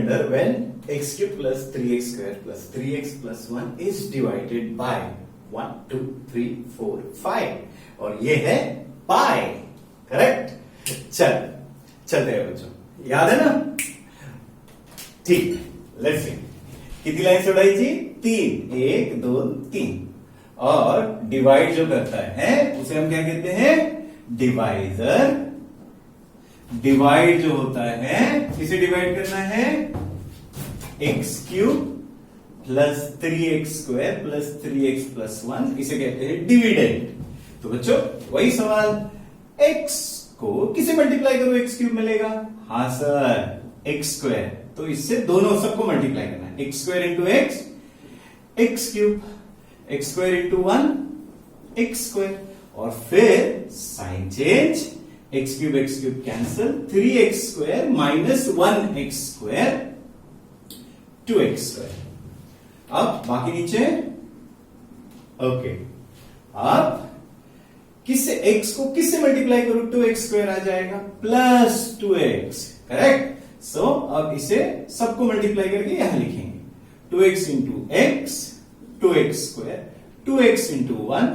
Reminder when x cube plus 3x square plus 3x plus 1 is divided by 1 2 3 4 5 और ये है पाई। Correct. चलते हैं बच्चों, याद है ना? ठीक, लेट्स सी। कितनी लाइन से उड़ाई थी? 3, 1 2 3। और डिवाइड जो करता है उसे हम क्या कहते हैं? डिवाइजर। डिवाइड जो होता है, किसे डिवाइड करना है? x cube plus 3x square plus 3x plus 1, इसे कहते हैं डिविडेंड। तो बच्चों वही सवाल, x को किसे मल्टीप्लाई करो x क्यूब मिलेगा? हाँ सर, x स्क्वायर। तो इससे दोनों सबको मल्टीप्लाई करना है, x square into x cube, x square into 1 x square, और फिर sign change, x cube cancel, 3x square minus 1x square 2x square. अब बाकी नीचे, ओके, अब किससे x को किससे मल्टीप्लाई करो? 2x स्क्वायर आ जाएगा प्लस 2x। करेक्ट। सो अब इसे सबको मल्टीप्लाई करके यहां लिखेंगे, 2x into x 2x square, 2x into 1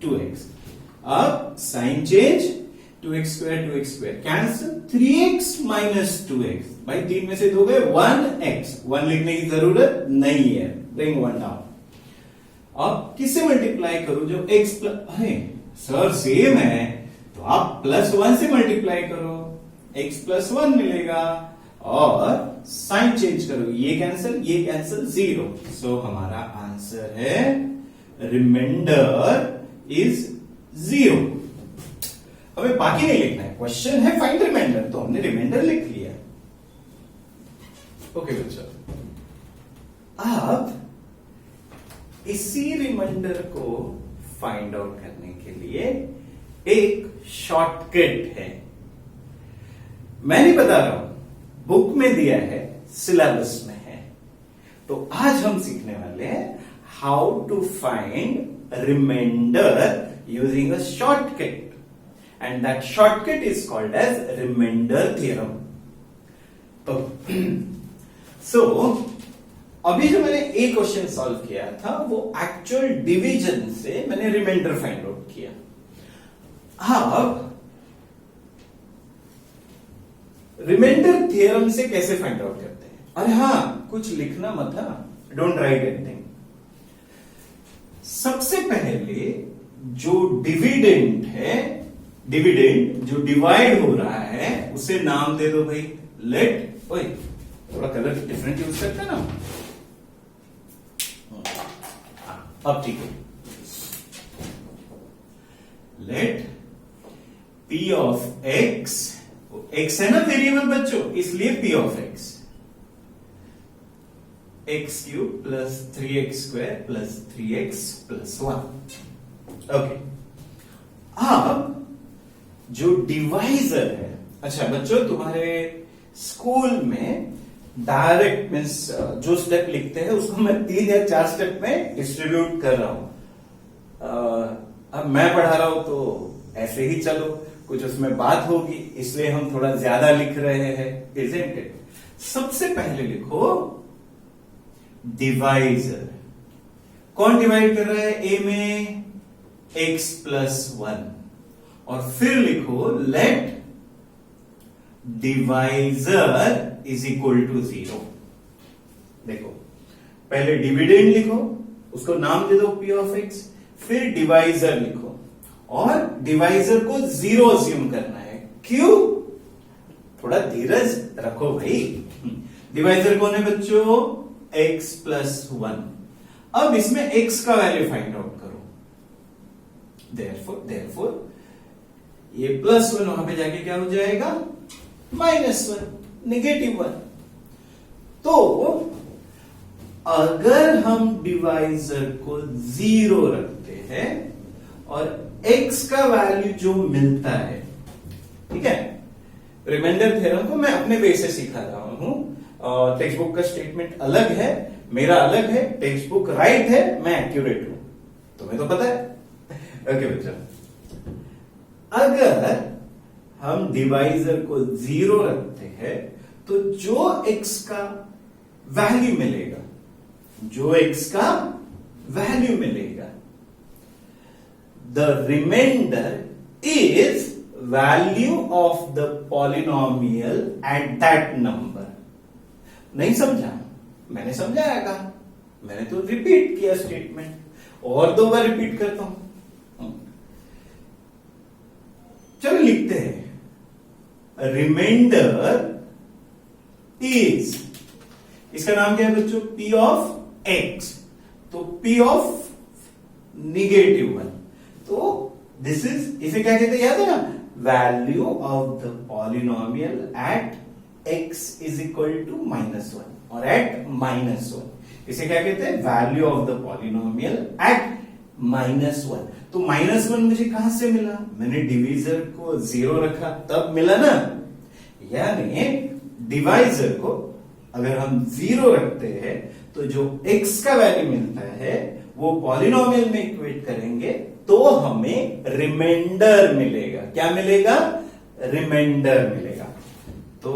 2x। अब sign change, 2x square cancel, 3x minus 2x। भाई 3 में से 2 गए, 1x, 1 लिखने की जरूरत नहीं है, ब्रिंग 1 डाउन। अब किससे मल्टीप्लाई करो? जो x प्लस, अरे सर सेम है तो आप प्लस 1 से मल्टीप्लाई करो, x प्लस 1 मिलेगा, और साइन चेंज करो, ये कैंसिल 0। सो हमारा आंसर है रिमाइंडर इज 0। हमें बाकी नहीं लिखना है, क्वेश्चन है फाइंड रिमाइंडर, तो हमने रिमाइंडर लिख लिया। ओके बच्चों, अब इसी रिमाइंडर को फाइंड आउट करने के लिए एक शॉर्टकट है। मैं नहीं बता रहा हूं, बुक में दिया है, सिलेबस में है। तो आज हम सीखने वाले हैं how to find remainder using a shortcut, and that shortcut is called as remainder theorem. So अभी जो मैंने एक क्वेश्चन सॉल्व किया था वो एक्चुअल डिवीजन से मैंने रिमाइंडर फाइंड आउट किया। अब रिमाइंडर थ्योरम से कैसे फाइंड आउट करते हैं? अरे हाँ, कुछ लिखना मत, डोंट राइट एनीथिंग। सबसे पहले जो डिविडेंड है, डिविडेंड जो डिवाइड हो रहा है, उसे नाम दे दो भाई, लेट। ओए थोड़ा कलर डिफरेंट यूज करते हैं ना, अब ठीक है। Let p of x, x है ना वेरिएबल बच्चों, इसलिए p of x, x cube plus 3x square plus 3x plus 1। Okay, अब जो डिवाइजर है, अच्छा बच्चों तुम्हारे स्कूल में डायरेक्ट मीन्स जो स्टेप लिखते हैं उसको मैं 3 या 4 स्टेप में डिस्ट्रीब्यूट कर रहा हूं। अब मैं पढ़ा रहा हूं तो ऐसे ही चलो, कुछ उसमें बात होगी इसलिए हम थोड़ा ज्यादा लिख रहे हैं, इजंट इट? सबसे पहले लिखो डिवाइजर। कौन डिवाइड कर रहा है? ए में x प्लस 1, और फिर लिखो let divisor is equal to 0। देखो पहले डिविडेंड लिखो, उसको नाम दे दो p ऑफ x, फिर डिवाइजर लिखो, और डिवाइजर को 0 अज्यूम करना है। क्यों? थोड़ा धीरज रखो भाई। डिवाइजर कौन है बच्चों? x plus 1। अब इसमें x का वैल्यू फाइंड आउट करो। देयरफॉर ये प्लस 1 वहां पे जाके क्या हो जाएगा? -1, -1। तो अगर हम डिवाइजर को 0 रखते हैं और x का वैल्यू जो मिलता है, ठीक है, रिमाइंडर थ्योरम को मैं अपने वे से सिखा रहा हूं। टेक्स्ट बुक का स्टेटमेंट अलग है, मेरा अलग है, टेक्स्ट बुक राइट है, मैं एक्यूरेट हूं, तुम्हें तो पता है। ओके बच्चों, अगर हम डिवाइजर को 0 रखते हैं तो जो x का वैल्यू मिलेगा, जो x का वैल्यू मिलेगा, the remainder is value of the polynomial at that number. नहीं समझा? मैंने समझाया था, मैंने तो रिपीट किया स्टेटमेंट, और 2 बार रिपीट करता हूं। चलो लिखते हैं, रिमाइंडर इज, इसका नाम क्या है बच्चों? P of x। तो P ऑफ -1, तो दिस इज, इसे क्या कहते हैं याद है ना? Value of the polynomial at x is equal to -1 और एट -1। इसे क्या कहते हैं? Value of the polynomial at -1। तो -1 मुझे कहां से मिला? मैंने डिवीजर को 0 रखा तब मिला ना। यानी डिवाइजर को अगर हम 0 रखते हैं तो जो x का वैल्यू मिलता है वो पॉलिनोमियल में इक्वेट करेंगे तो हमें रिमाइंडर मिलेगा। क्या मिलेगा? रिमाइंडर मिलेगा। तो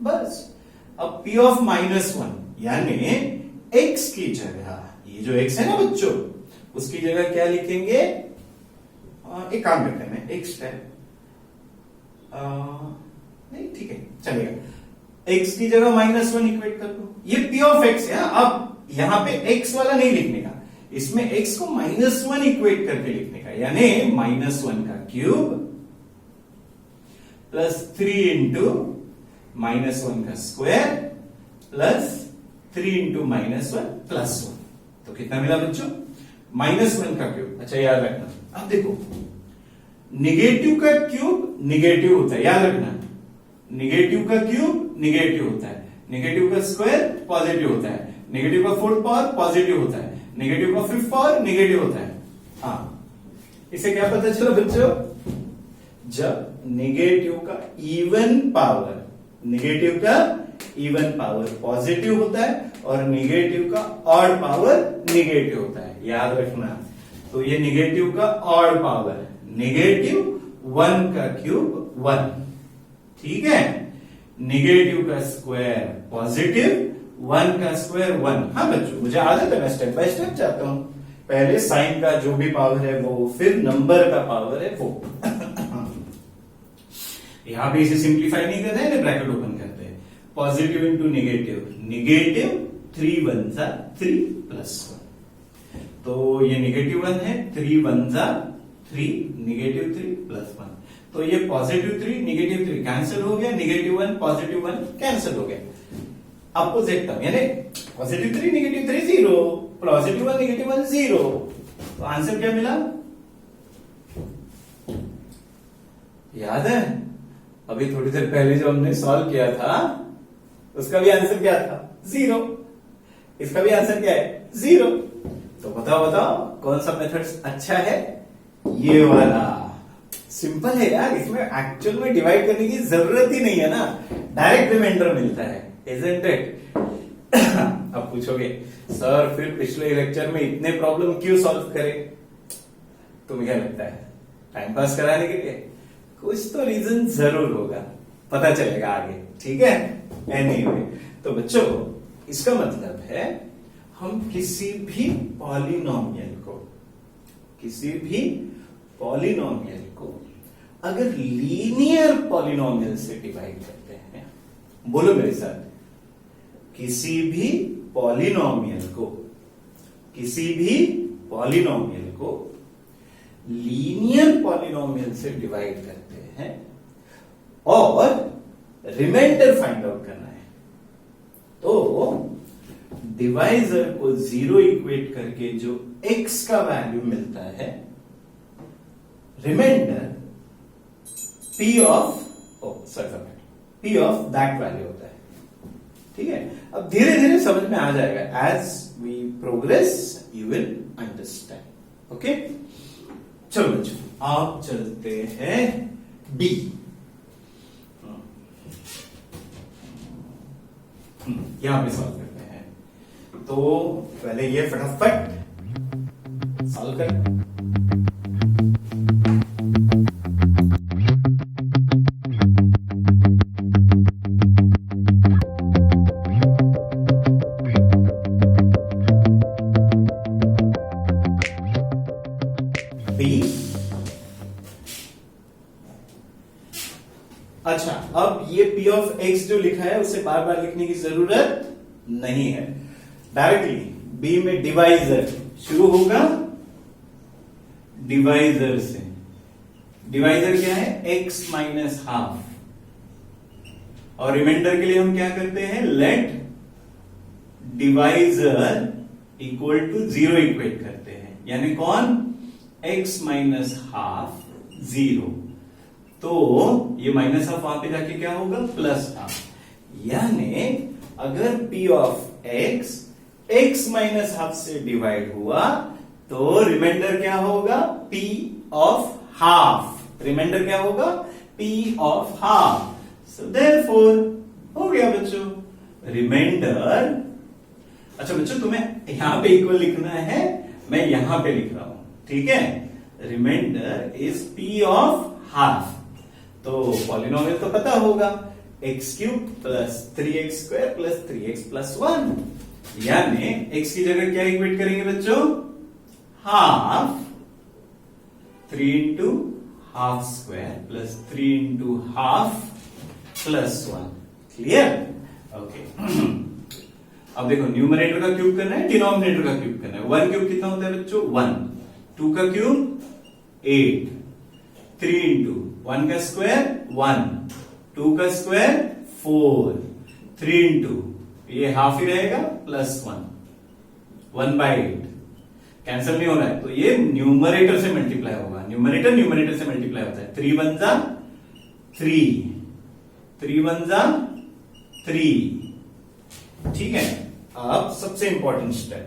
बस अब P ऑफ -1 यानी x की जगह, ये जो x है ना बच्चों, उसकी जगह क्या लिखेंगे? एक काम करते हैं, x है, नहीं ठीक है चलेगा, x की जगह -1 इक्वेट कर दो। ये P ऑफ x है। अब यहां पे x वाला नहीं लिखने का, इसमें x को -1 इक्वेट करके लिखने का, यानी -1 का क्यूब प्लस 3 इंटू -1 का स्क्वायर प्लस 3 इंटू -1 प्लस 1। तो कितना मिला बच्चों? -1 का क्यूब। अच्छा याद रखना, अब देखो निगेटिव का क्यूब निगेटिव होता है, याद रखना। निगेटिव का क्यूब निगेटिव होता है, निगेटिव का स्क्वायर पॉजिटिव होता है, नेगेटिव का 4th पावर पॉजिटिव होता है, नेगेटिव का 5th पावर नेगेटिव होता है। हाँ, इसे क्या पता चला बच्चों? जब नेगेटिव का इवन पावर, नेगेटिव का इवन पावर पॉजिटिव होता है और नेगेटिव का ऑड पावर नेगेटिव होता है, याद रखना। तो ये नेगेटिव का ऑड पावर, नेगेटिव 1 का क्यूब 1, ठीक है। नेगेटिव का स्क्वायर पॉजिटिव, 1 का स्क्वायर 1। हाँ बच्चों, मुझे आदत है, मैं स्टेप बाय स्टेप जाता हूं। पहले साइन का जो भी पावर है वो, फिर नंबर का पावर है वो। यहां पे इसे सिंप्लीफाई नहीं करते हैं, ब्रैकेट ओपन करते हैं। पॉजिटिव इंटू नेगेटिव, नेगेटिव 3 1 जा 3 प्लस 1। तो ये नेगेटिव 1 है, 3 1 जा 3, नेगेटिव 3 प्लस 1। तो ये पॉजिटिव 3 नेगेटिव 3 कैंसिल हो गया, नेगेटिव 1 पॉजिटिव 1 कैंसिल हो गया। अपोजिट टर्म यानी पॉजिटिव 3 नेगेटिव 3 0, पॉजिटिव 1 नेगेटिव 1 0। तो आंसर क्या मिला? याद है? अभी थोड़ी देर पहले जो हमने सॉल्व किया था उसका भी आंसर क्या था? 0। इसका भी आंसर क्या है? 0। तो बताओ बताओ कौन सा मेथड अच्छा है? ये वाला। सिंपल है यार, इसमें एक्चुअल में डिवाइड करने की जरूरत ही नहीं है ना, डायरेक्ट रिमाइंडर मिलता है, isn't it? अब पूछोगे सर फिर पिछले लेक्चर में इतने प्रॉब्लम क्यों सॉल्व करे? तुम्हें क्या लगता है टाइम पास कराने के लिए? कुछ तो रीजन जरूर होगा, पता चलेगा आगे, ठीक है। एनीवे, तो बच्चों इसका मतलब है हम किसी भी पॉलिनोमियल को अगर लीनियर पॉलिनोमियल से डिवाइड करते हैं, बोलो मेरे साथ, किसी भी पॉलिनोमियल को लीनियर पॉलिनोमियल से डिवाइड करते हैं और रिमाइंडर फाइंड आउट करना है, तो डिवाइजर को 0 इक्वेट करके जो x का वैल्यू मिलता है, remainder P of that value होता है, ठीक है। अब धीरे धीरे समझ में आ जाएगा, as we progress you will understand. Okay, चलो बच्चों आप चलते हैं डी। यहां पे सॉल्व करते हैं, तो पहले ये फटाफट सॉल्व कर। p ऑफ x जो लिखा है उसे बार बार लिखने की जरूरत नहीं है। डायरेक्टली b में डिवाइजर शुरू होगा डिवाइजर से। डिवाइजर क्या है? x minus half. और रिमाइंडर के लिए हम क्या करते हैं? Let divisor equal to 0 equate करते हैं, यानी कौन? x minus half 0। तो ये माइनस हाफ वहां पे जाके क्या होगा? Plus half. यानी अगर p of x minus half से डिवाइड हुआ तो रिमाइंडर क्या होगा? p of half. रिमाइंडर क्या होगा? p of half. So therefore हो गया बच्चों रिमाइंडर। अच्छा बच्चों, तुम्हें यहां पे इक्वल लिखना है, मैं यहां पे लिख रहा हूं, ठीक है? Remainder is p of half. तो पॉलिनोमियल तो पता होगा, x cube plus 3x square plus 3x plus 1। यानी x की जगह क्या इक्वेट करेंगे बच्चों? Half 3 into half square plus 3 into half plus 1। Clear? Okay. अब देखो, न्यूमरेटर का क्यूब करना है, डिनोमिनेटर का क्यूब करना है। 1 क्यूब कितना होता है बच्चों? 1। 2 का क्यूब 8। 3 इंटू 1 का स्क्वायर 1, 2 का स्क्वायर 4, 3 इंटू ये हाफ ही रहेगा प्लस 1/8 कैंसिल नहीं हो रहा है, तो ये न्यूमरेटर से मल्टीप्लाई होगा। न्यूमरेटर से मल्टीप्लाई होता है। 3 1 जा 3, 3 1 जा 3। ठीक है? अब सबसे इंपॉर्टेंट स्टेप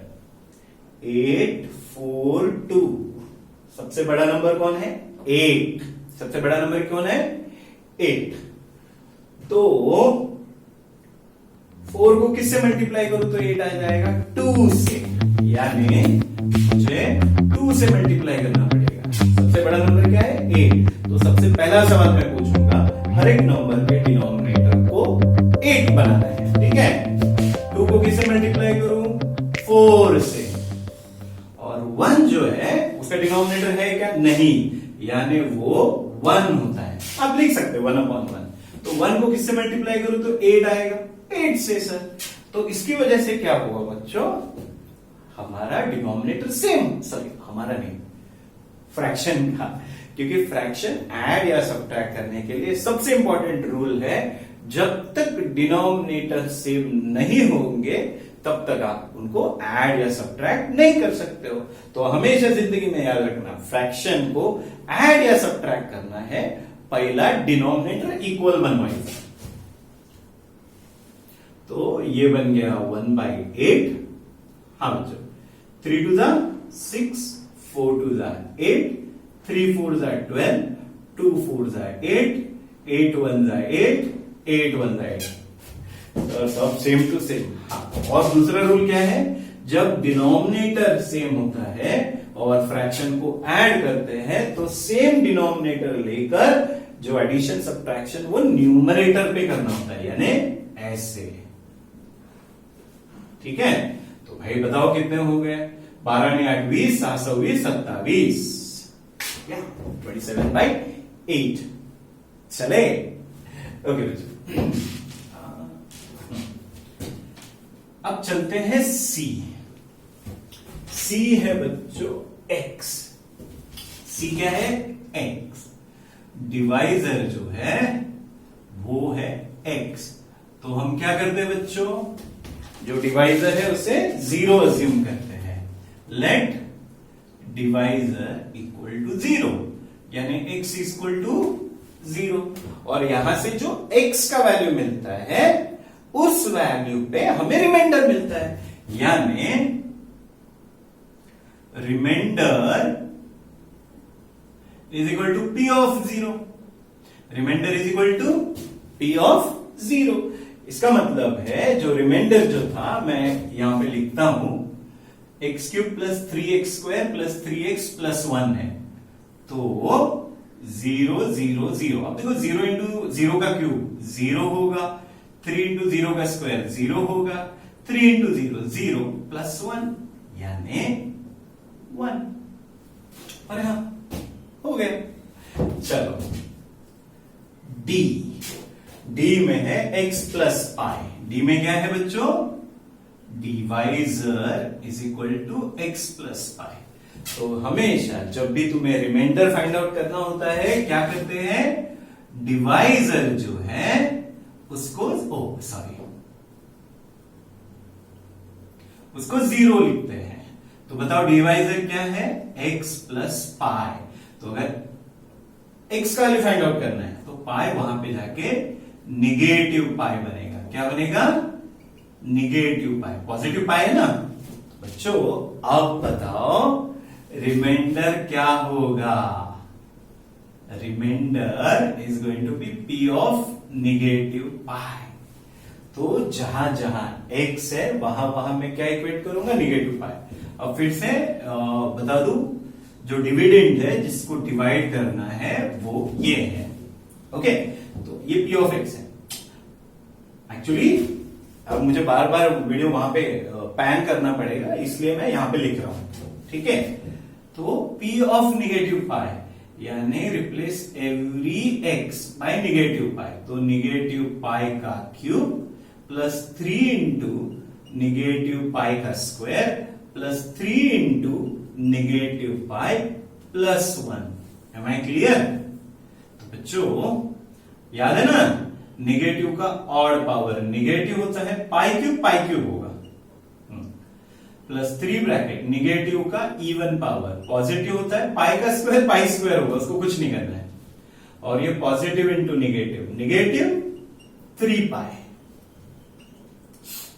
8 4 2। सबसे बड़ा नंबर कौन है? 8। सबसे बड़ा नंबर कौन है? 8। तो 4 को किससे मल्टीप्लाई करूं तो 8 आ जाएगा? 2 से। यानी मुझे 2 से मल्टीप्लाई करना पड़ेगा। सबसे बड़ा नंबर क्या है? 8। तो सबसे पहला सवाल मैं पूछूंगा, हर एक नंबर के डिनोमिनेटर को 8 बनाना है, ठीक है? 2 को किससे मल्टीप्लाई करूं? 4 से। और 1 जो है उसका डिनोमिनेटर है क्या? नहीं, यानी वो 1 होता है। आप लिख सकते हो 1/1। तो 1 को किससे मल्टीप्लाई करूं तो 8 आएगा? 8 से सर। तो इसकी वजह से क्या होगा बच्चों? हमारा डिनोमिनेटर सेम, सॉरी हमारा नहीं, फ्रैक्शन का। क्योंकि फ्रैक्शन ऐड या सब्ट्रैक्ट करने के लिए सबसे इंपॉर्टेंट रूल है, जब तक डिनोमिनेटर सेम नहीं होंगे तब तक आप उनको ऐड या सब्ट्रैक्ट नहीं कर सकते हो। तो हमेशा जिंदगी में याद रखना, फ्रैक्शन को ऐड या सब्ट्रैक्ट करना है, पहला डिनोमिनेटर इक्वल बनवाइए। तो ये बन गया 1/8। हाँ बच्चों, 3 2 जा 6, 4 2 जा 8, 3 4 जा 12, 2 4 जा 8, 8 1 जा 8, 8 1 जा 8। सब सेम टू सेम। हाँ, और दूसरा रूल क्या है? जब डिनोमिनेटर सेम होता है और फ्रैक्शन को ऐड करते हैं तो सेम डिनोमिनेटर लेकर जो एडिशन सब्ट्रैक्शन वो न्यूमरेटर पे करना होता है, यानी ऐसे। ठीक है? तो भाई बताओ कितने हो गए? 12 ने 8 20, 7 20 27। 27/8 चले। ओके बच्चों, अब चलते हैं सी। सी है बच्चों x। सी क्या है? x। डिवाइजर जो है वो है x। तो हम क्या करते हैं बच्चों? जो डिवाइजर है उसे 0 अज्यूम करते हैं। लेट डिवाइजर इक्वल टू 0, यानी x इक्वल टू 0। और यहां से जो x का वैल्यू मिलता है उस वैल्यू पे हमें रिमाइंडर मिलता है, यानी remainder is equal to p of 0। Remainder is equal to p of 0। इसका मतलब है जो रिमाइंडर जो था, मैं यहां पे लिखता हूं x cube plus 3x square plus 3x plus 1 है। तो 0 0 0। अब देखो 0 इंटू 0 का क्यूब 0 होगा, 3 इंटू 0 का स्क्वायर 0 होगा, 3 इंटू 0 0 प्लस 1 यानी 1। और यहां हो गया। चलो डी। डी में है x प्लस पाई, डी में क्या है बच्चों, divisor is equal to x plus pi. तो हमेशा जब भी तुम्हें रिमाइंडर फाइंड आउट करना होता है क्या करते हैं, डिवाइजर जो है उसको उसको जीरो लिखते हैं। तो बताओ डिवाइजर क्या है, x प्लस पाई। तो अगर x का वैल्यू फाइंड आउट करना है तो पाई वहां पे जाके निगेटिव पाई बनेगा। क्या बनेगा, निगेटिव पाई। पॉजिटिव पाई है ना बच्चों। अब बताओ रिमाइंडर क्या होगा, remainder is going to be p of negative pi. तो जहां जहां x है वहां वहां मैं क्या इक्वेट करूंगा, निगेटिव पाई। अब फिर से बता दूं, जो डिविडेंड है जिसको डिवाइड करना है वो ये है। ओके, तो ये p ऑफ x है। एक्चुअली अब मुझे बार बार वीडियो वहां पे पैन करना पड़ेगा, इसलिए मैं यहां पे लिख रहा हूं। ठीक है, तो p ऑफ निगेटिव पाई यानी replace every x by negative pi. तो निगेटिव पाई का cube plus 3 into negative pi का square plus 3 into negative pi plus 1। Am I clear? तो बच्चों याद है ना, निगेटिव का ऑड पावर निगेटिव होता है, पाई क्यूब होगा, प्लस 3 ब्रैकेट निगेटिव का इवन पावर पॉजिटिव होता है, पाई का स्क्वायर पाई स्क्वायर होगा, उसको कुछ नहीं करना है। और ये positive into negative, negative 3 pi.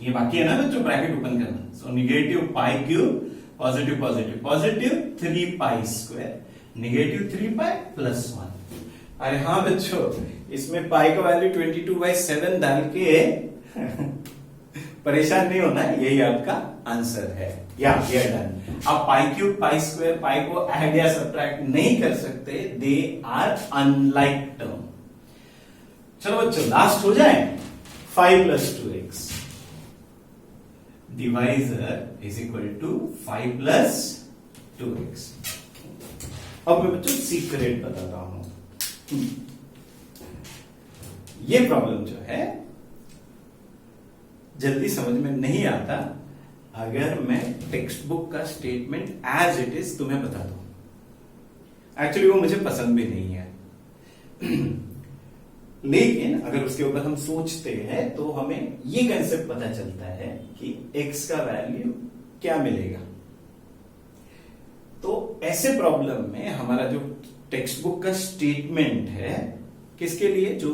ये बाकी है ना बच्चों, ब्रैकेट ओपन करना। So negative pi cube positive positive positive 3 pi square negative 3 pi plus 1। अरे हाँ बच्चों, इसमें पाई का वैल्यू 22/7 डाल के परेशान नहीं होना है, यही आपका आंसर है। या डन। आप पाई क्यूब पाई स्क्वायर पाई को ऐड या सब्ट्रैक्ट नहीं कर सकते, दे आर अनलाइक टर्म। चलो बच्चों लास्ट हो जाए, 5 plus 2x divisor is equal to 5 plus 2x। अब मैं बच्चों सीक्रेट बताता हूं। ये प्रॉब्लम जो है जल्दी समझ में नहीं आता अगर मैं टेक्स्ट बुक का स्टेटमेंट एज इट इज तुम्हें बता दूं। एक्चुअली वो मुझे पसंद भी नहीं है लेकिन अगर उसके ऊपर हम सोचते हैं तो हमें ये कंसेप्ट पता चलता है कि x का वैल्यू क्या मिलेगा। तो ऐसे प्रॉब्लम में हमारा जो टेक्स्ट बुक का स्टेटमेंट है किसके लिए, जो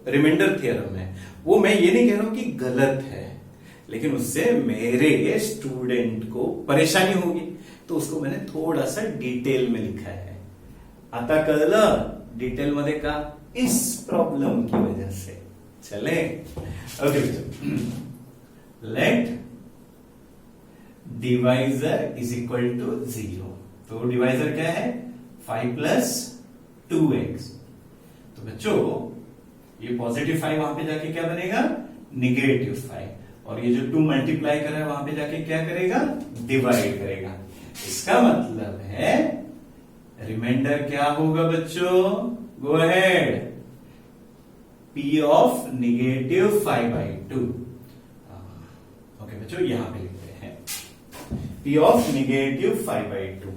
रिमाइंडर थ्योरम है, वो मैं ये नहीं कह रहा हूं कि गलत है, लेकिन उससे मेरे स्टूडेंट को परेशानी होगी, तो उसको मैंने थोड़ा सा डिटेल में लिखा है। आता कळलं डिटेल मध्ये का, इस प्रॉब्लम की वजह से। चले okay let divisor is equal to 0। तो डिवाइजर क्या है, 5 प्लस 2x। तो बच्चों ये पॉजिटिव 5 वहां पे जाके क्या बनेगा, निगेटिव 5, और ये जो 2 मल्टीप्लाई कर रहा है वहां पे जाके क्या करेगा, डिवाइड करेगा। इसका मतलब है रिमाइंडर क्या होगा बच्चों, go ahead, p of negative 5/2। Okay बच्चों यहां पे लिखते हैं p ऑफ निगेटिव 5/2।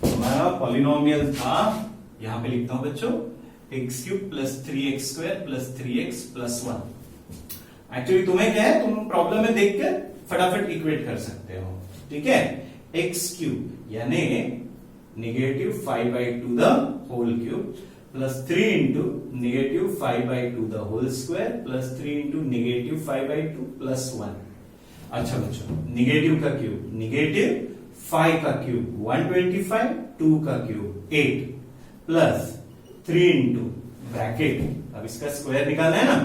हमारा पॉलिनोमियल था, यहां पे लिखता हूं बच्चों x³ plus 3x square plus 3x plus 1। Actually तुम्हें क्या है, तुम प्रॉब्लम में देखकर फटाफट इक्वेट कर सकते हो। ठीक है, x³ यानी negative 5/2 the whole cube plus 3 into negative 5/2 the whole square plus 3 into negative 5/2 plus 1। अच्छा बच्चों निगेटिव का क्यूब, निगेटिव 5 का क्यूब 125, 2 का क्यूब 8 प्लस 3 इंटू ब्रैकेट, अब इसका स्क्वायर निकालना है ना,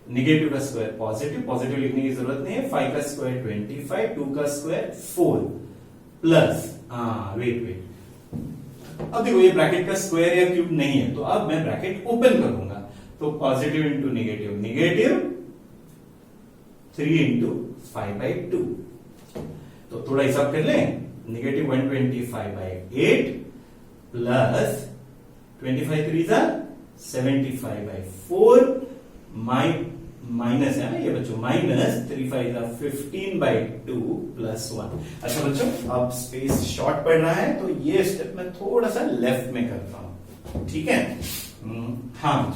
निगेटिव का स्क्वायर पॉजिटिव, पॉजिटिव लिखने की जरूरत नहीं है, 5 का स्क्वायर 25, 2 का स्क्वायर 4 प्लस वेट अब देखो ये ब्रैकेट का स्क्वायर या क्यूब नहीं है, तो अब मैं ब्रैकेट ओपन करूंगा, तो positive into negative, negative 3 into 5/2। तो थोड़ा हिसाब कर लें, निगेटिव 125/8 प्लस 25 3 75/4 माइनस है ना ये बच्चों, माइनस 3 5 15/2 प्लस 1। अच्छा बच्चों, अब स्पेस शॉर्ट पड़ रहा है तो ये स्टेप मैं थोड़ा सा लेफ्ट में करता हूं, ठीक है। हाँ,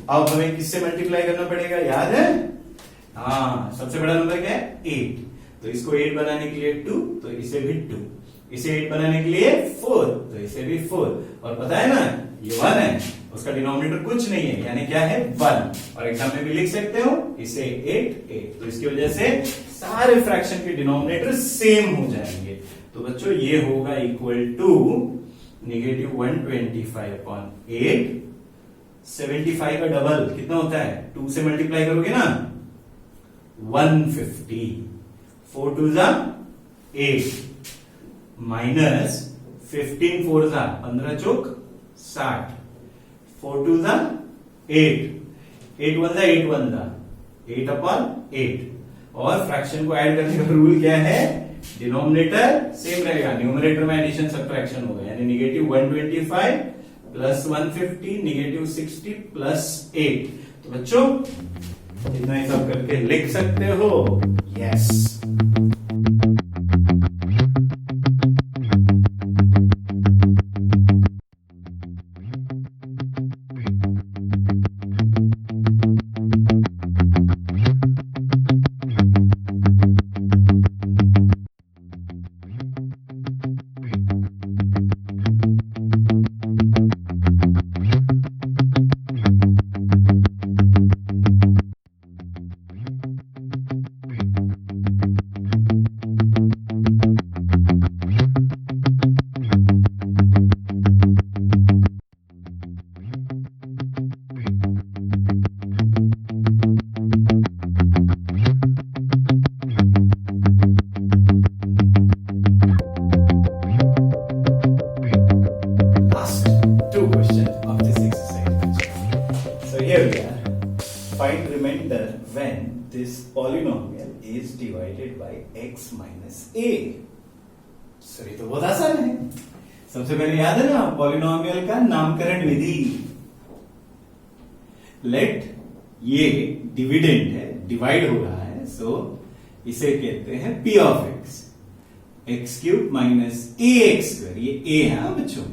अब हमें किससे मल्टीप्लाई करना पड़ेगा, याद है? हाँ, सबसे बड़ा नंबर क्या है, 8। तो इसको 8 बनाने के लिए 2, तो इसे भी 2, इसे 8 बनाने के लिए 4, तो इसे भी 4, और पता है ना ये 1 है, उसका डिनोमिनेटर कुछ नहीं है, यानी क्या है 1, और एग्जाम में भी लिख सकते हो इसे 8 8। तो इसकी वजह से सारे फ्रैक्शन के डिनोमिनेटर सेम हो जाएंगे। तो बच्चों ये होगा इक्वल टू -125/8। 75 का डबल कितना होता है, 2 से मल्टीप्लाई करोगे ना 150, 4 2 8 माइनस 15 4 15 चौक 60, 4 2 8, 8 1 8/8, और फ्रैक्शन को ऐड करने का रूल क्या है, डिनोमिनेटर सेम रहेगा, न्यूमरेटर में एडिशन सब्ट्रैक्शन होगा, यानी -125 प्लस 150 -60 प्लस 8। तो बच्चों इतना ही सब करके लिख सकते हो, yes. Find remainder when this polynomial is divided by x minus a। Sir ये तो बहुत आसान है। सबसे पहले याद है ना पॉलिनोमियल का नामकरण विधि। लेट ये डिविडेंड है, डिवाइड हो रहा है, सो इसे कहते हैं p of x, x³ minus ax², ये a है बच्चों,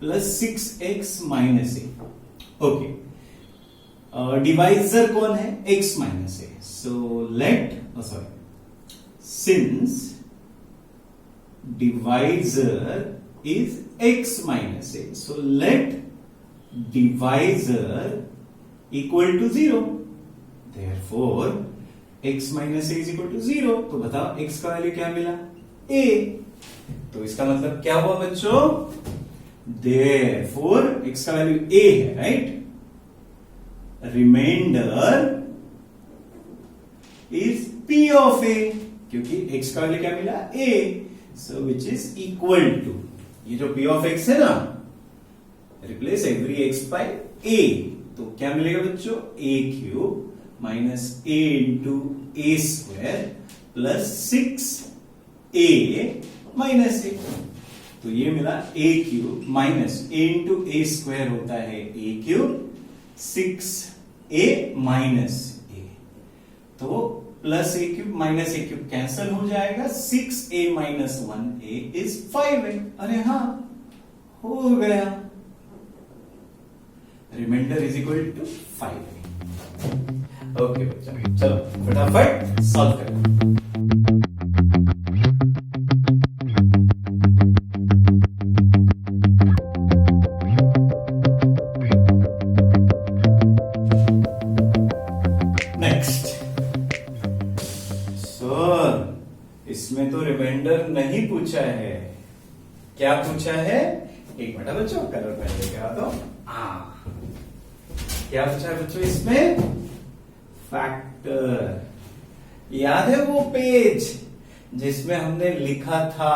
plus 6x minus a। Okay, divisor कौन है, x minus a. So let since divisor is x minus a, so let divisor equal to 0। Therefore x minus a is equal to 0। तो बताओ x का value क्या मिला, a। तो इसका मतलब क्या हुआ बच्चों, देयरफॉर x का वैल्यू a है, right. Remainder is p of a, क्योंकि x का वैल्यू क्या मिला, a, so which is equal to, ये जो p ऑफ x है ना, replace every x by a, तो क्या मिलेगा बच्चों, a³ minus a into a² plus 6a minus a। तो ये मिला a³ minus a into a² होता है a³, 6a माइनस a, तो plus a³ minus a³ cancel हो जाएगा, 6a minus 1a is 5a। अरे हाँ, हो गया, remainder is equal to 5a। Okay बच्चा, चलो फटाफट सॉल्व करें। इसमें तो रिमाइंडर नहीं पूछा है, क्या पूछा है, एक मिनट बच्चों कलर पेन लेके आता हूं। क्या पूछा है बच्चों इसमें, फैक्टर। याद है वो पेज जिसमें हमने लिखा था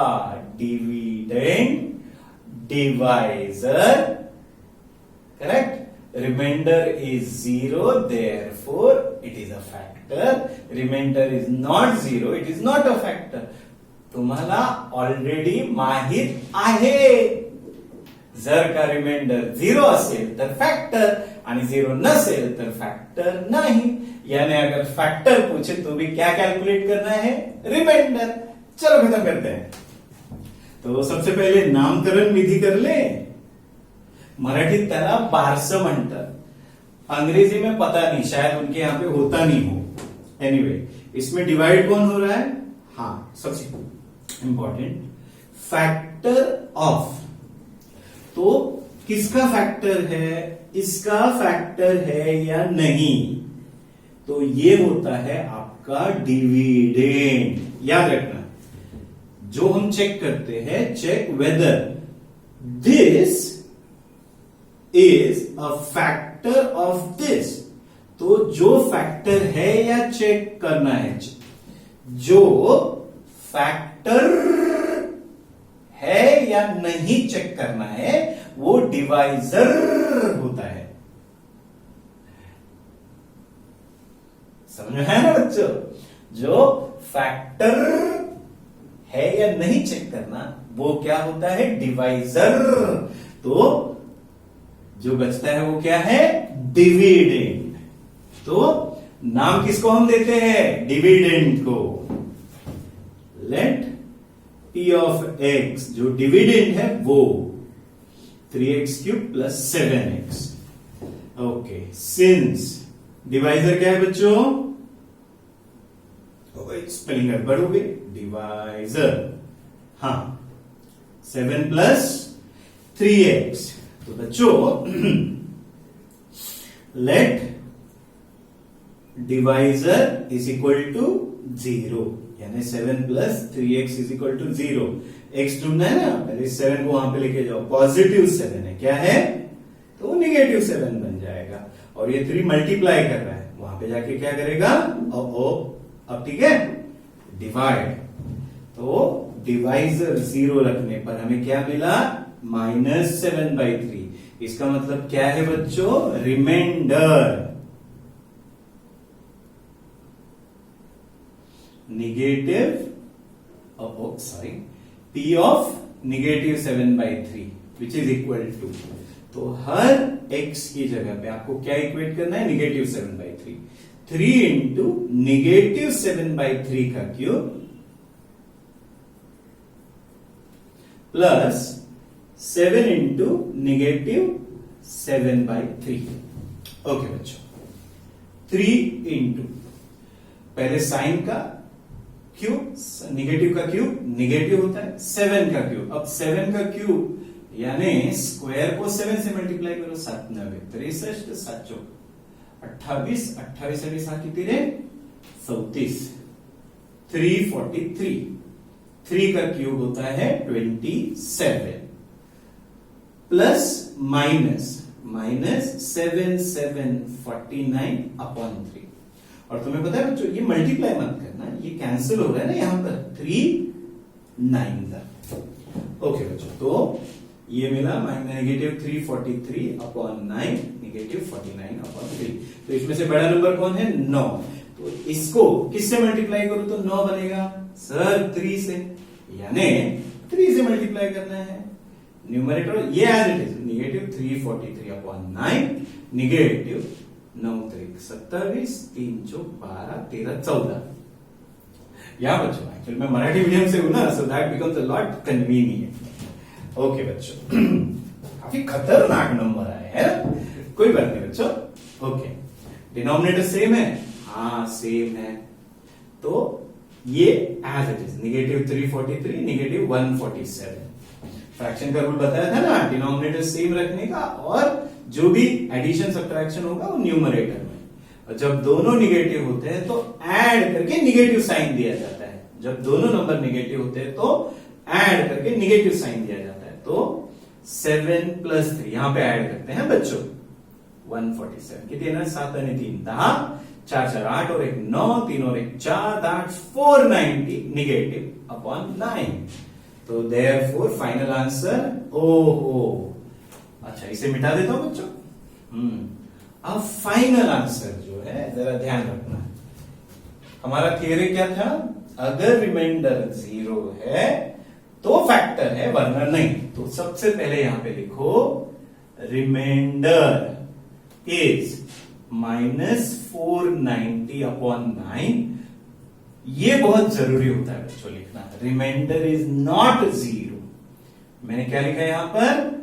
dividend divisor, correct, remainder is 0 therefore it is a factor, remainder is not 0 it is not a factor. तुम्हाला ऑलरेडी माहित आहे, जर का रिमाइंडर 0 असेल तर फॅक्टर, आणि 0 नसेल तर फॅक्टर नाही. यानी अगर फैक्टर पूछे तो भी क्या कैलकुलेट करना है, रिमाइंडर. चलो खत्म करते हैं. तो सबसे पहिले नामकरण विधी कर ले. मराठीत त्याला बारसं म्हणतात. अंग्रेजी में पता नहीं, शायद उनके यहां पे होता नहीं हो. एनीवे, इसमें डिवाइड कौन हो रहा है? हाँ, सबसे इंपॉर्टेंट फैक्टर ऑफ. तो किसका फैक्टर है, इसका फैक्टर है या नहीं, तो ये होता है आपका डिविडेंड. याद रखना, जो हम चेक करते हैं, check whether this is a factor of this. तो जो फैक्टर है या चेक करना है, जो फैक्टर है या नहीं चेक करना है, वो डिवाइजर होता है. समझ में है ना बच्चों? जो फैक्टर है या नहीं चेक करना, वो क्या होता है, डिवाइजर. तो जो बचता है वो क्या है, डिविडेंड. तो नाम किसको हम देते हैं, डिविडेंड को. लेट पी ऑफ एक्स, जो डिविडेंड है वो 3x³ plus 7x. Okay, since divisor क्या है बच्चों, स्पेलिंग गड़बड़ हो गई, डिवाइजर. हाँ, 7 प्लस 3x. तो बच्चों let divisor is equal to 0, यानी 7 plus 3x is equal to 0. x ढूंढना है ना, पहले 7 को वहां पे लेके जाओ. पॉजिटिव 7 है, क्या है, तो निगेटिव 7 बन जाएगा. और ये 3 मल्टीप्लाई कर रहा है, वहां पे जाके क्या करेगा, अब ठीक है, डिवाइड. तो डिवाइजर 0 रखने पर हमें क्या मिला, -7/3. इसका मतलब क्या है बच्चों, remainder. Negative P of -7/3 which is equal to. तो हर x की जगह पे आपको क्या इक्वेट करना है, -7/3. 3 इंटू -7/3 का क्यूब प्लस 7 इंटू -7/3. ओके बच्चों, 3 इंटू पहले साइन का क्यूब, निगेटिव का क्यूब निगेटिव होता है, 7 का क्यूब. अब 7 का क्यूब यानी स्क्वायर को 7 से मल्टीप्लाई करो, 7 9 63 7 28 28 आणि 6 किती रे, 34. 343. 3 का क्यूब होता है 27 प्लस माइनस 749/3. और तुम्हें पता है बच्चों, ये मल्टीप्लाई मत करना, ये कैंसिल हो रहा है ना यहां पर, 3 9 था. ओके बच्चों, तो ये मिला -343/9 -49/3. तो इसमें से बड़ा नंबर कौन है, 9. तो इसको किससे मल्टीप्लाई करो तो 9 बनेगा, सर 3 से, यानी 3 से मल्टीप्लाई करना है. न्यूमरेटर ये एज इट इज, -343/9 निगेटिव 9 3 27 3 12 13 14. या बच्चों, एक्चुअली मैं मराठी मीडियम से हूं ना, so that becomes a lot convenient. Okay बच्चों, काफी खतरनाक नंबर आए हैं, कोई बात नहीं बच्चों. ओके, डिनोमिनेटर सेम है, हाँ सेम है. तो ये एज इट इज -343 -147. फ्रैक्शन का रूल बताया था ना, डिनोमिनेटर सेम रखने का, और जो भी एडिशन सब्ट्रैक्शन होगा वो न्यूमरेटर में. और जब दोनों निगेटिव होते हैं तो ऐड करके निगेटिव साइन दिया जाता है. जब दोनों नंबर निगेटिव होते हैं तो ऐड करके निगेटिव साइन दिया जाता है. तो 7 प्लस 3 यहां पे ऐड करते हैं बच्चों, 147. कितने ना, 7 आणि 3 10, 4 4 8 और 1 9, 3 और 1 4, दैट्स 490 -9. तो देयरफॉर फाइनल आंसर, ओहो, अच्छा इसे मिटा देता हूं बच्चों. अब फाइनल आंसर जो है, जरा ध्यान रखना, हमारा थियरी क्या था, अगर रिमाइंडर 0 है तो फैक्टर है, वरना नहीं. तो सबसे पहले यहां पे लिखो रिमाइंडर इज -490/9। ये बहुत जरूरी होता है बच्चों लिखना। Remainder is not 0। मैंने क्या लिखा है यहां पर?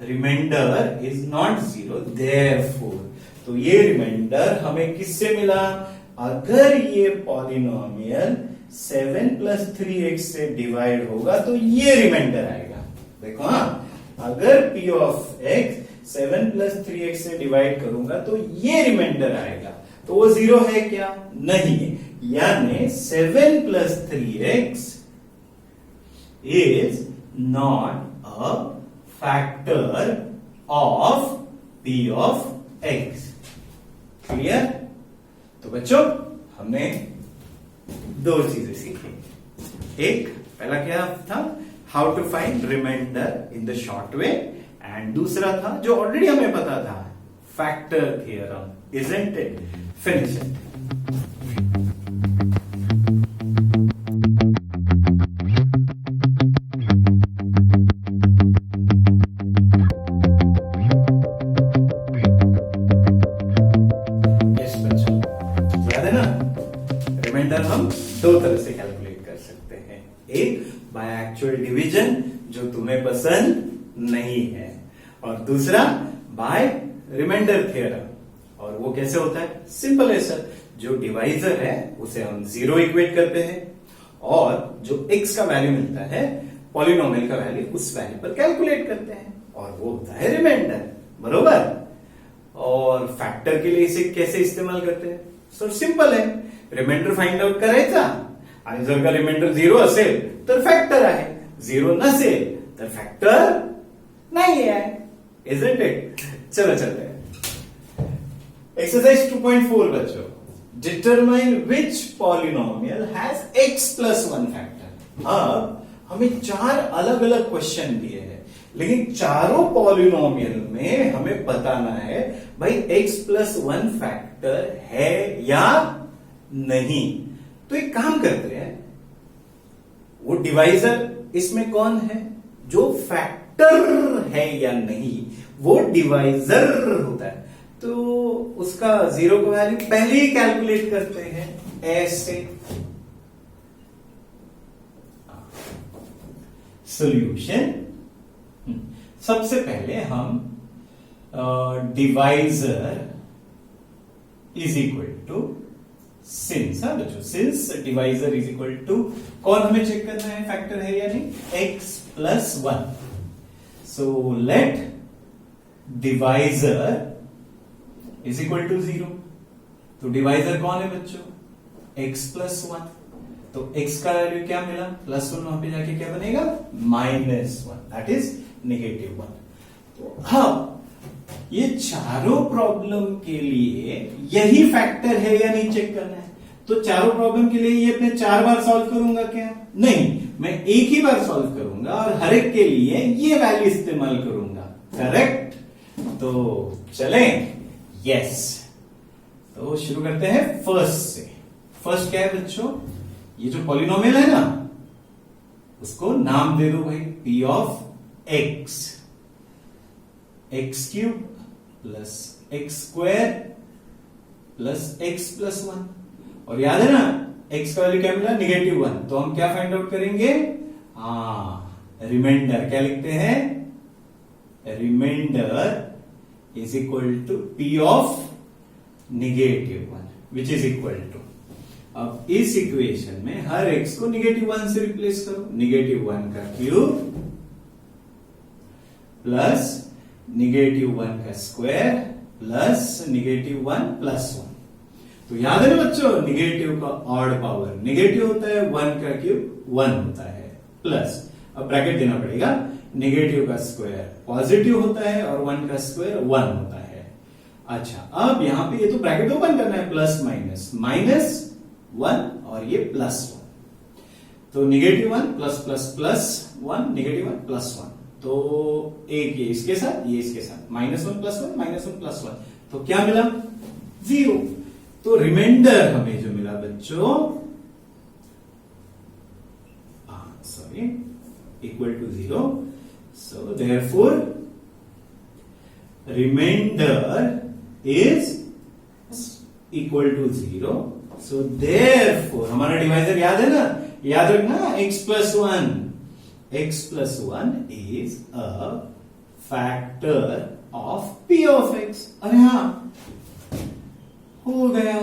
Remainder is not 0, therefore. तो ये रिमाइंडर हमें किससे मिला? अगर ये पॉलिनोमियल 7 + 3x से डिवाइड होगा तो ये रिमाइंडर आएगा। देखो, हाँ, अगर p ऑफ x 7 + 3x से डिवाइड करूंगा तो ये रिमाइंडर आएगा। तो वो 0 है क्या? नहीं है। यानी 7 + 3x is not a factor of p of x। Clear? तो बच्चों, हमने दो चीजें सीखी। एक, पहला क्या था? How to find remainder in the short way, and दूसरा था जो ऑलरेडी हमें पता था, factor theorem. Isn't it? Finish it. Remainder हम दो तरह से कैलकुलेट कर सकते हैं। एक, बाय एक्चुअल डिवीजन, जो तुम्हें पसंद नहीं है, और दूसरा बाय रिमाइंडर थ्योरम। और वो कैसे होता है? सिंपल है सर। जो डिवाइजर है उसे हम 0 इक्वेट करते हैं, और जो x का वैल्यू मिलता है, पॉलिनोमियल का वैल्यू, उस वैल्यू पर कैलकुलेट करते हैं, और वो होता है रिमाइंडर। बरोबर? और फैक्टर के लिए इसे कैसे इस्तेमाल करते हैं? सर सिंपल है, रिमाइंडर फाइंड आउट करायचा, आणि जर का रिमाइंडर 0 असेल तर फॅक्टर आहे, 0 नसेल तर फॅक्टर नाही आहे। Isn't it? चलो चलते हैं। एक्सरसाइज 2.4 बच्चों, determine which polynomial has x + 1 factor. अब हमें 4 अलग अलग क्वेश्चन दिए हैं, लेकिन चारों पॉलिनोमियल में हमें बताना है भाई x + 1 फैक्टर है या नहीं। तो एक काम करते हैं, वो डिवाइजर इसमें कौन है? जो फैक्टर है या नहीं, वो डिवाइजर होता है। तो उसका 0 का वैल्यू पहले ही कैलकुलेट करते हैं ऐसे। सॉल्यूशन, सबसे पहले हम divisor is equal to since. हाँ बच्चों, since divisor is equal to, कौन हमें चेक करना है फैक्टर है या नहीं? x + 1। So let divisor is equal to 0। तो डिवाइजर कौन है बच्चों? x + 1। तो x का वैल्यू क्या मिला? +1, वहां पे जाके क्या बनेगा? -1, दैट इज -1। तो हाँ, ये चारों प्रॉब्लम के लिए यही फैक्टर है या नहीं चेक करना है। तो चारों प्रॉब्लम के लिए ये अपने 4 बार सॉल्व करूंगा क्या? नहीं, मैं एक ही बार सॉल्व करूंगा और हर एक के लिए ये वैल्यू इस्तेमाल करूंगा। करेक्ट? तो चलें? यस। तो शुरू करते हैं फर्स्ट से। फर्स्ट क्या है बच्चों? ये जो पॉलिनोमियल है ना, उसको नाम दे दो भाई, p of x, x³ + x² + x + 1। और याद है ना, x का वैल्यू क्या मिला? -1। तो हम क्या फाइंड आउट करेंगे? रिमाइंडर। क्या लिखते हैं? Remainder is equal to p of -1, which is equal to, अब इस इक्वेशन में हर x को -1 से रिप्लेस करो। -1 का क्यूब प्लस -1 का स्क्वायर प्लस -1 + 1। तो याद है ना बच्चों, नेगेटिव का ऑड पावर नेगेटिव होता है, 1 का क्यूब 1 होता है, प्लस, अब ब्रैकेट देना पड़ेगा, नेगेटिव का स्क्वायर पॉजिटिव होता है और 1 का स्क्वायर 1 होता है। अच्छा, अब यहां पे ये तो ब्रैकेट ओपन करना है, प्लस माइनस, -1 और ये +1। तो -1 प्लस प्लस प्लस 1, -1 + 1। तो एक ये इसके साथ, ये इसके साथ, -1 + 1, -1 + 1। तो क्या मिला? 0। तो रिमाइंडर हमें जो मिला बच्चों, sorry, equal to 0। So therefore remainder is equal to 0. So therefore हमारा डिवाइजर याद है ना, याद रखना x plus 1. x plus 1 is a factor of p of x. अरे हाँ हो गया,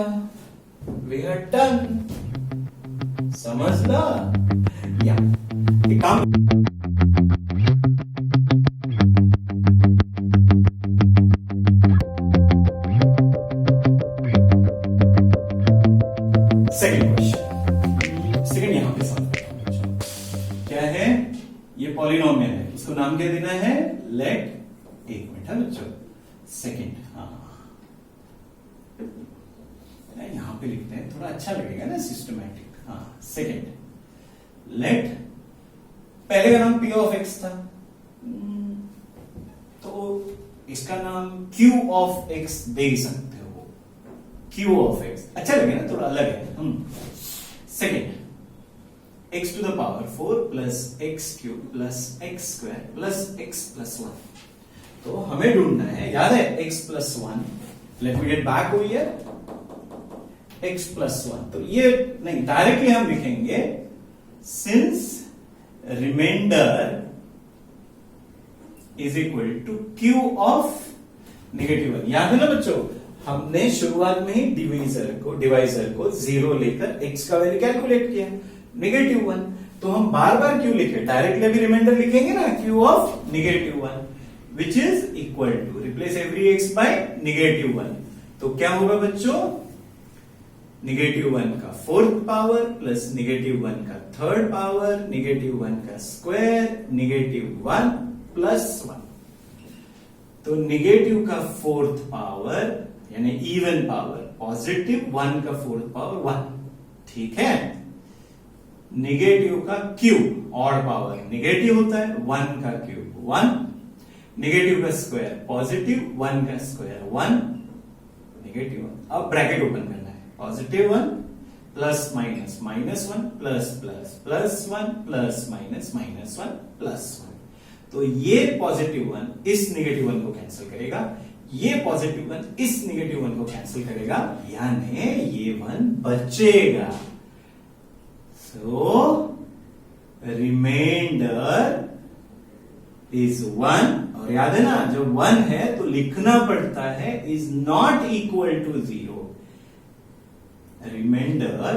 we are done. समझना या एक काम सेकंड क्वेश्चन, सेकंड यहां पे सॉल्व करते हैं। क्या है, ये पॉलिनोमियल है, इसको नाम क्या देना है, लेट, एक मिनट है बच्चों, सेकंड, हाँ यहां पे लिखते हैं, थोड़ा अच्छा लगेगा ना, सिस्टमैटिक। हाँ सेकंड, लेट, पहले का नाम p ऑफ x था, तो इसका नाम q ऑफ x दे सकते हो, q ऑफ x अच्छा लगे ना, थोड़ा अलग है। Second, x to the power 4 plus x cube plus x square plus x plus 1, तो हमें ढूंढना है, याद है x plus 1, let me get back over here, x plus 1, तो ये नहीं, डायरेक्टली हम लिखेंगे since remainder is equal to q of negative 1। याद है ना बच्चों, हमने शुरुआत में ही डिवाइजर को 0 लेकर x का वैल्यू कैलकुलेट किया, नेगेटिव 1, तो हम बार बार क्यों लिखे, डायरेक्टली अभी रिमाइंडर लिखेंगे ना, q of negative 1 which is equal to, replace every x by negative 1, तो क्या होगा बच्चों, नेगेटिव 1 का फोर्थ पावर प्लस नेगेटिव 1 का थर्ड पावर, नेगेटिव 1 का स्क्वायर, नेगेटिव 1 प्लस 1, तो नेगेटिव का फोर्थ पावर यानी इवन पावर, पॉजिटिव 1 का फोर्थ पावर 1, ठीक है। नेगेटिव का क्यूब, ऑड पावर नेगेटिव होता है, 1 का क्यूब 1, नेगेटिव का स्क्वायर पॉजिटिव, 1 का स्क्वायर 1, नेगेटिव 1, अब ब्रैकेट ओपन करना है, positive 1 plus minus minus 1 plus plus plus 1 plus minus minus 1 plus 1, तो ये पॉजिटिव 1 इस नेगेटिव 1 को कैंसिल करेगा, ये पॉजिटिव 1 इस नेगेटिव 1 को कैंसिल करेगा, यानी ये 1 बचेगा। सो रिमाइंडर इज 1, और याद है ना, जब 1 है तो लिखना पड़ता है is not equal to 0, remainder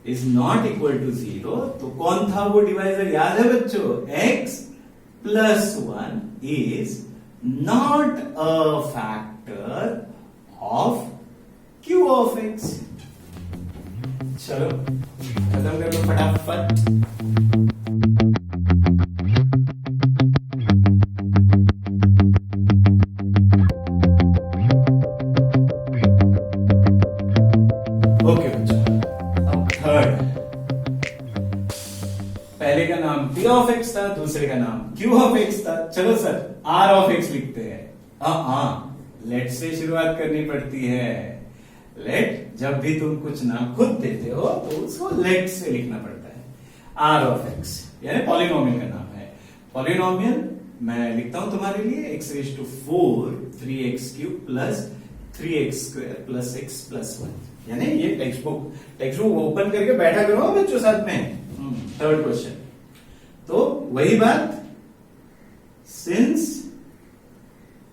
is not equal to 0, तो कौन था वो डिवाइजर, याद है बच्चों, x plus 1 is not a factor of q of x। चलो खत्म कर लो फटाफट। ओके बच्चों, अब थर्ड, पहले का नाम p ऑफ x था, दूसरे का नाम q ऑफ x था, चलो सर r ऑफ x लिखते हैं। लेट से शुरुआत करनी पड़ती है, लेट, जब भी तुम कुछ नाम खुद देते हो तो उसको लेट से लिखना पड़ता है। r ऑफ x यानी पॉलिनोमियल का नाम है, पॉलिनोमियल मैं लिखता हूं तुम्हारे लिए, x raise to 4 3x cube plus 3x square plus x plus 1, यानी ये टेक्स्ट बुक ओपन करके बैठा करो बच्चों साथ में। थर्ड क्वेश्चन, तो वही बात, सिंस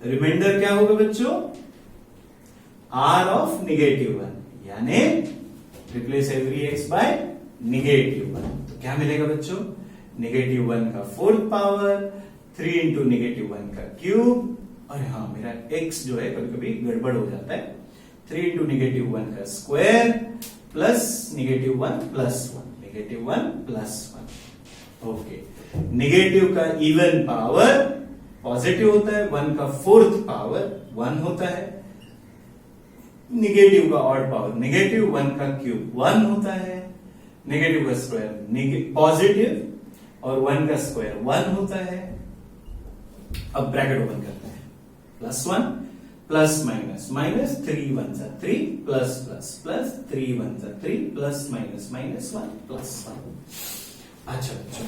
रिमाइंडर क्या होगा बच्चों, r ऑफ नेगेटिव 1, यानी replace every x by negative 1, तो क्या मिलेगा बच्चों, नेगेटिव 1 का फोर्थ पावर 3 इंटू नेगेटिव 1 का क्यूब, और हाँ मेरा x जो है कभी कभी गड़बड़ हो जाता है, 3 इंटू नेगेटिव 1 का square plus negative 1 plus 1, negative 1 plus 1, okay. Negative का इवन पावर पॉजिटिव होता है, 1 का फोर्थ पावर 1 होता है, नेगेटिव का ऑड पावर नेगेटिव, 1 का क्यूब 1 होता है, नेगेटिव का स्क्वायर पॉजिटिव और 1 का स्क्वायर 1 होता है। अब ब्रैकेट ओपन करते हैं, प्लस 1 प्लस माइनस माइनस, 3 1 जा 3 प्लस प्लस प्लस, 3 1 जा 3 प्लस माइनस माइनस 1 प्लस 1। अच्छा बच्चों,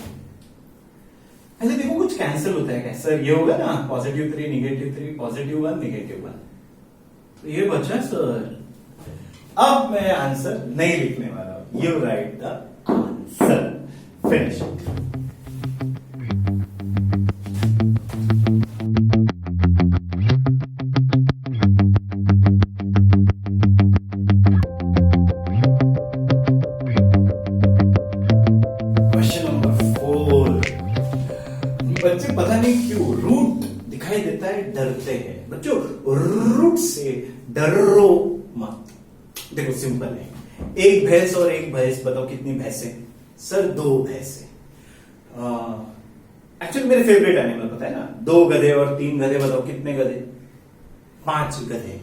ऐसे देखो कुछ कैंसिल होता है क्या सर, ये होगा ना, पॉजिटिव 3 नेगेटिव 3 पॉजिटिव 1 नेगेटिव 1, तो ये बचा सर। अब मैं आंसर नहीं लिखने वाला हूं, you right the answer, finish. बच्चे पता नहीं क्यों रूट दिखाई देता है डरते हैं। बच्चों रूट से डरो मत। देखो सिंपल है, एक भैंस और एक भैंस, बताओ कितनी भैंसे? सर 2 भैंसे। एक्चुअली मेरे फेवरेट एनिमल पता है ना, 2 गधे और 3 गधे, बताओ कितने गधे? 5 गधे।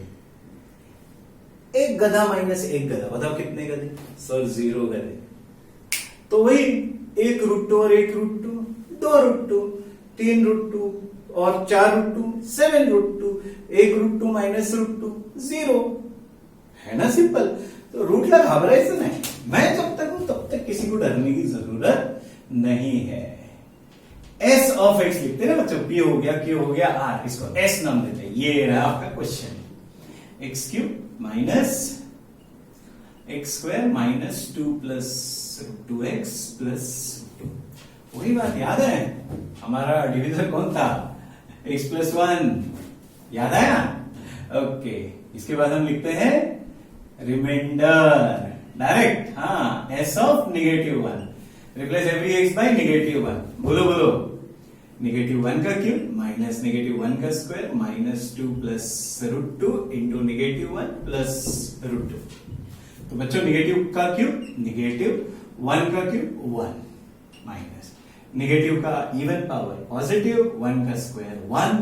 एक गधा माइनस एक गधा, बताओ कितने गधे? सर 0 गधे। तो वही एक रूट 2 और एक रूट 2, 2 रूट 2, 3 रूट 2 और 4 रूट 2, 7 रूट 2, एक रूट 2 माइनस रूट 2, 0 है ना, सिंपल। तो रूट ला घबराए से नहीं, मैं जब तक हूं तब तक किसी को डरने की जरूरत नहीं है। एस ऑफ एक्स लिखते हैं ना बच्चों, पी हो गया, क्यू हो गया, आर, इसको एस नाम देते हैं। ये रहा आपका question, x cube minus x square minus 2 plus 2x plus 2। वही बात याद है, हमारा डिविजन कौन था? x प्लस 1, याद है ना? ओके, इसके बाद हम लिखते हैं रिमाइंडर डायरेक्ट। हाँ, s of -1, replace every x by -1। बोलो बोलो, -1 का क्यूब माइनस -1 का square minus 2 plus root 2 into -1 plus root 2। तो बच्चों नेगेटिव का क्यूब -1 का क्यूब 1 माइनस नेगेटिव का इवन पावर पॉजिटिव 1 का स्क्वायर 1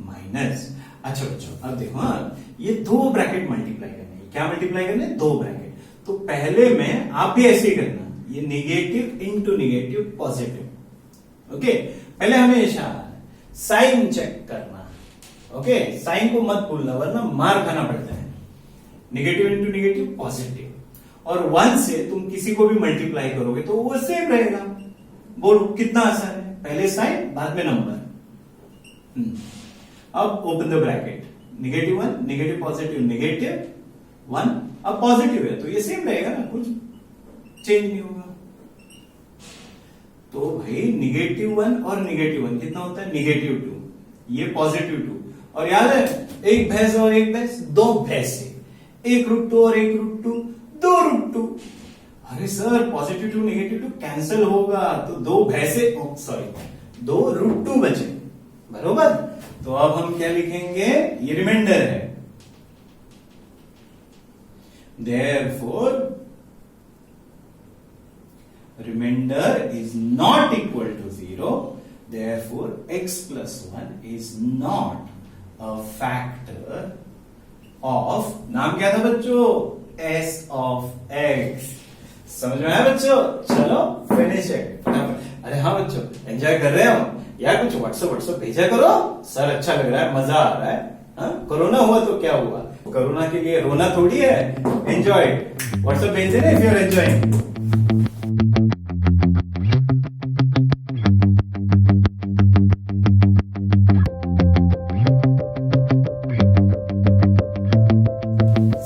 माइनस। अच्छा बच्चों अब देखो, हाँ ये 2 ब्रैकेट मल्टीप्लाई करने, क्या मल्टीप्लाई करने? 2 ब्रैकेट। तो पहले में आप भी ऐसे ही करना, ये negative into negative positive. Okay, पहले हमेशा साइन चेक करना। ओके, साइन को मत भूलना वरना मार खाना पड़ता है। नेगेटिव इंटू नेगेटिव पॉजिटिव, और 1 से तुम किसी को भी मल्टीप्लाई करोगे तो वो सेम रहेगा। बोलो कितना आसान है, पहले साइन बाद में नंबर। अब open the bracket, -1 negative positive -1, अब पॉजिटिव है तो ये सेम रहेगा ना, कुछ चेंज नहीं होगा। तो भाई -1 और -1 कितना होता है? -2, ये पॉजिटिव 2। और याद है, एक भैंस और एक भैंस, 2 भैंसे, एक रूट 2 और एक रूट 2, 2 रूट 2। अरे सर पॉजिटिव 2 नेगेटिव 2 कैंसिल होगा, तो 2 भैंसे, सॉरी 2 रूट 2 बचे, बरोबर। तो अब हम क्या लिखेंगे? ये रिमाइंडर है, therefore remainder is not equal to 0, therefore x plus 1 is not a factor of, नाम क्या था बच्चों? s of x। समझ में आया बच्चों? चलो फिनिश है फटाफट। अरे हाँ बच्चों, एंजॉय कर रहे हो यार? कुछ व्हाट्सएप भेजा करो, सर अच्छा लग रहा है, मजा आ रहा है। हाँ, कोरोना हुआ तो क्या हुआ, कोरोना के लिए रोना थोड़ी है, एंजॉय। व्हाट्सएप भेज देना if you are enjoying.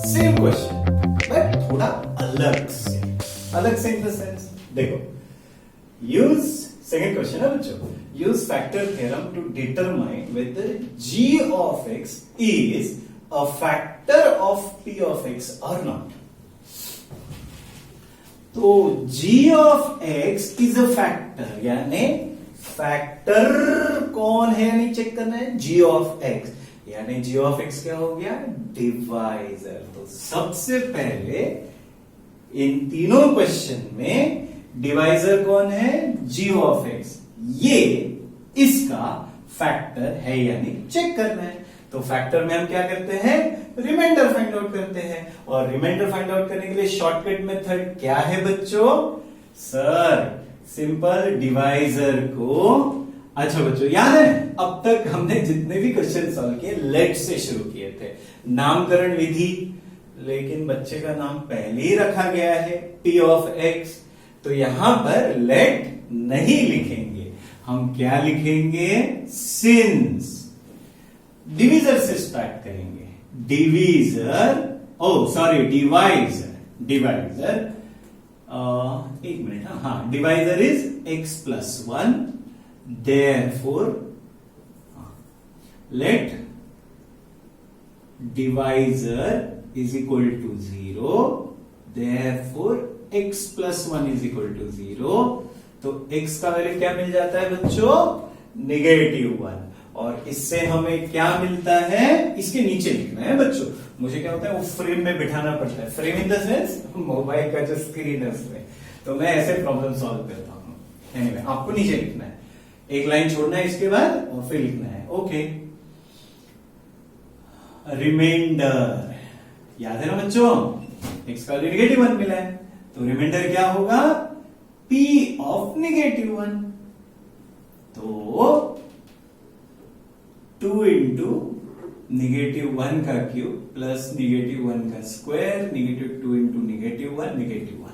Same question but थोड़ा अलग से इन द सेंस। देखो, यूज, सेकेंड क्वेश्चन है बच्चों, use factor theorem to determine whether g of x is a factor of p of x or not। तो g of x is a factor, यानी factor कौन है यानी check करना है, g of x, यानी g of x क्या हो गया? डिवाइजर। तो सबसे पहले इन तीनों क्वेश्चन में डिवाइजर कौन है? g of x, ये इसका फैक्टर है यानी चेक करना है। तो फैक्टर में हम क्या करते हैं? रिमाइंडर फाइंड आउट करते हैं, और रिमाइंडर फाइंड आउट करने के लिए शॉर्टकट मेथड क्या है बच्चों? सर सिंपल डिवाइजर को, अच्छा बच्चों याद है अब तक हमने जितने भी क्वेश्चन सॉल्व किए लेट से शुरू किए थे, नामकरण विधि, लेकिन बच्चे का नाम पहले ही रखा गया है p ऑफ x, तो यहां पर लेट नहीं लिखेंगे, हम क्या लिखेंगे? सिंस। डिविजर से स्टार्ट करेंगे, डिवीजर, ओ सॉरी डिवाइजर, एक मिनट, हाँ, divisor is x plus 1, therefore let divisor is equal to 0, therefore x plus 1 is equal to 0। तो x का वैल्यू क्या मिल जाता है बच्चों? -1। और इससे हमें क्या मिलता है? इसके नीचे लिखना है बच्चों। मुझे क्या होता है, वो फ्रेम में बिठाना पड़ता है। Frame in the sense mobile का जो स्क्रीन है उसमें, तो मैं ऐसे प्रॉब्लम सॉल्व करता हूं। एनीवे, आपको नीचे लिखना है, एक लाइन छोड़ना है इसके बाद और फिर लिखना है। ओके, रिमाइंडर याद है ना बच्चों? x का -1 मिला है, तो रिमाइंडर क्या होगा? p of -1। तो 2 इंटू -1 का क्यूब प्लस -1 का स्क्वायर, -2 इंटू -1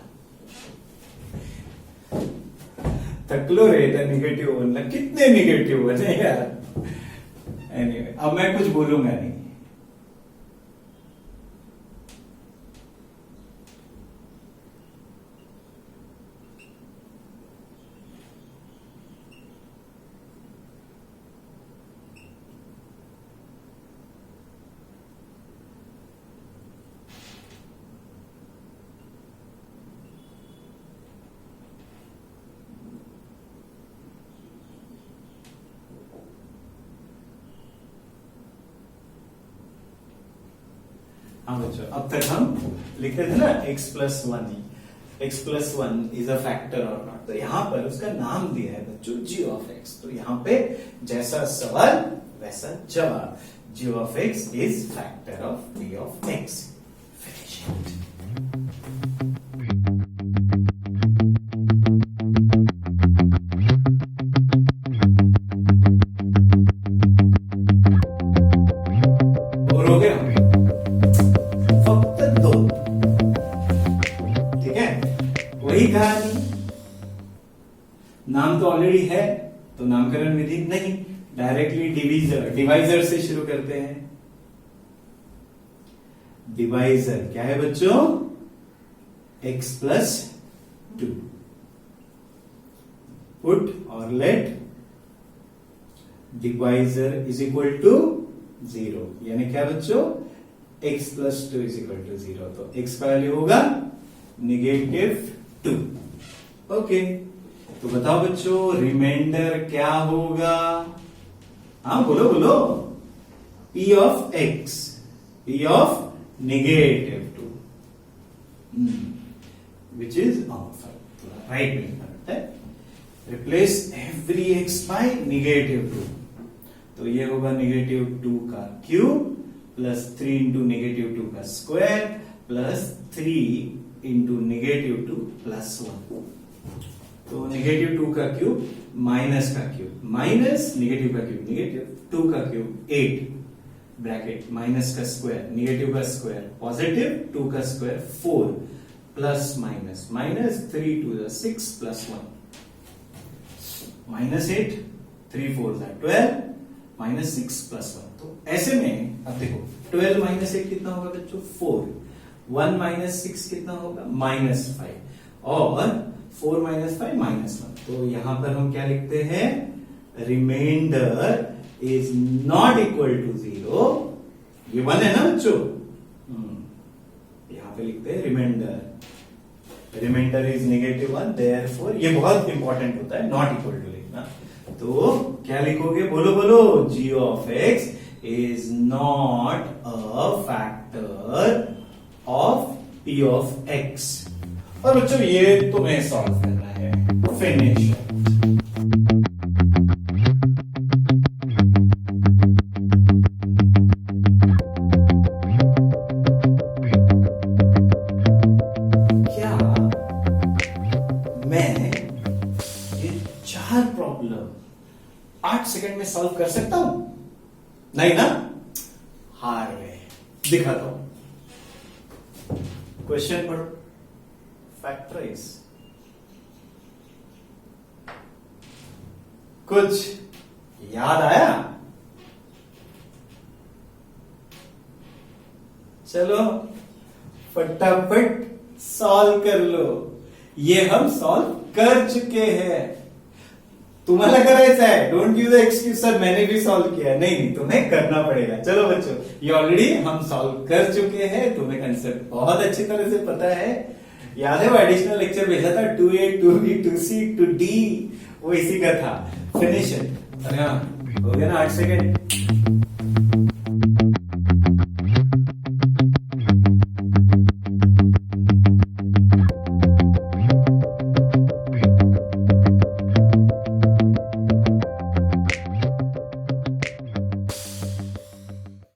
तकलो रे -1 ना, कितने -1 है यार। एनीवे, अब मैं कुछ बोलूंगा नहीं। हाँ बच्चों, अब तक हम लिखते थे ना x plus 1 is a factor और नॉट। तो यहां पर उसका नाम दिया है बच्चों g ऑफ x। तो यहां पे जैसा सवाल वैसा जवाब। g of x is factor of p of x। और हो गया फक्त 2। ठीक है, वही कहानी। नाम तो ऑलरेडी है, तो नामकरण विधि नहीं, डायरेक्टली डिवाइजर से शुरू करते हैं। डिवाइजर क्या है बच्चों? x plus 2। पुट और let divisor is equal to 0, यानी क्या बच्चों? x plus 2 is equal to 0। तो x का वैल्यू होगा -2। ओके, तो बताओ बच्चों रिमाइंडर क्या होगा? हाँ बोलो बोलो। p of x, p of -2, which is right में लिखना पड़ता है। Replace every x by -2। तो ये होगा -2 का क्यूब प्लस 3 इंटू -2 का स्क्वायर प्लस 3 इंटू -2 प्लस 1। तो -2 का क्यूब माइनस का क्यूब माइनस -2 का क्यूब -2 का क्यूब 8 ब्रैकेट माइनस का स्क्वायर -2 का स्क्वायर पॉजिटिव 2 का square 4 plus minus -3 to 6 plus 1 -8 3 4 12 -6 plus 1। तो ऐसे में अब देखो 12 -8 कितना होगा बच्चों? 4। 1 -6 कितना होगा? -5 और 4 -5 -1। तो यहां पर हम क्या लिखते हैं? Remainder is not equal to 0। ये 1 है ना बच्चों? यहां पे लिखते हैं रिमाइंडर इज -1, देयरफॉर ये बहुत इंपॉर्टेंट होता है नॉट इक्वल टू लिखना। तो क्या लिखोगे? बोलो बोलो। g of x is not a factor of p of x। और बच्चों ये तुम्हें सॉल्व करना है। फिनिश। क्या मैं ये 4 प्रॉब्लम 8 सेकंड में सॉल्व कर सकता हूं? नहीं ना? हार गए। दिखाता हूं। क्वेश्चन पढ़ो। फैक्टराइज। कुछ याद आया? चलो फटाफट सॉल्व कर लो। ये हम सॉल्व कर चुके हैं। तुम्हारा करायचा है, डोंट यूज एक्सक्यूज सर मैंने भी सॉल्व किया। नहीं, तुम्हें करना पड़ेगा। चलो बच्चों, ये ऑलरेडी हम सॉल्व कर चुके हैं, तुम्हें कंसेप्ट बहुत अच्छी तरह से पता है। याद है वो एडिशनल लेक्चर भेजा था 2A 2B 2C 2D, वो इसी का था। Finish it. अरे हाँ, हो गया ना 8 सेकेंड।